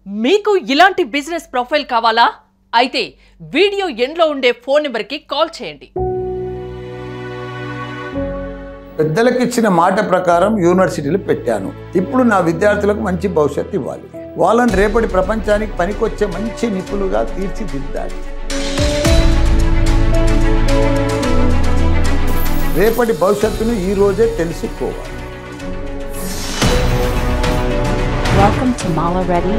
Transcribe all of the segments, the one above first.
మీకు ఇలాంటి business profile కావాలా? అయితే వీడియో ఎండ్లో ఉండే ఫోన్ నెంబర్కి కాల్ చేయండి. పెద్దలకు ఇచ్చిన మాట ప్రకారం యూనివర్సిటీలు పెట్టాను. ఇప్పుడు నా విద్యార్థులకు మంచి భవిష్యత్తు ఇవ్వాలి. వాళ్ళని రేపటి ప్రపంచానికి పనికొచ్చే మంచి నిపుణులుగా తీర్చిదిద్దాలి. రేపటి భవిష్యత్తును ఈ రోజే తెలుసుకోవాలి. Welcome to Mala Ready.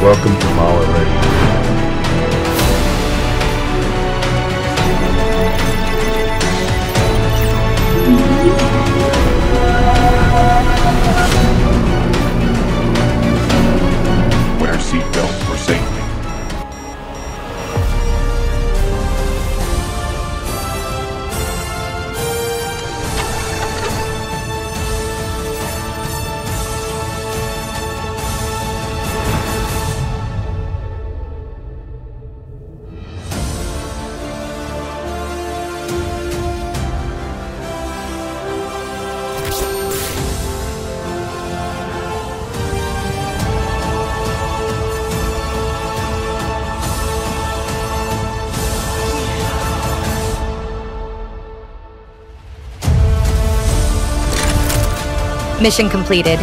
Welcome to Mala Ready. Wear seatbelts for safety. Mission completed.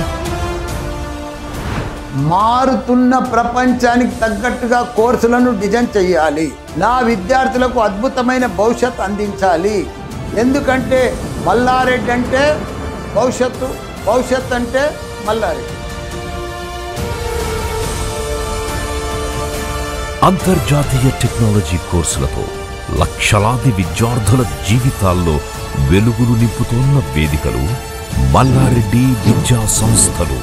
మారుతున్న ప్రపంచానికి తగ్గట్టుగా కోర్సులను డిజైన్ చేయాలి. నా విద్యార్థులకు అద్భుతమైన భవిష్యత్తు అందించాలి. ఎందుకంటే మల్లారెడ్డి అంటే భవిష్యత్తు, భవిష్యత్తు అంటే మల్లారెడ్డి. అంతర్జాతీయ టెక్నాలజీ కోర్సులతో లక్షలాది విద్యార్థుల జీవితాల్లో వెలుగులు నింపుతోన్న వేదికలు మల్లారెడ్డి విద్యా సంస్థలు.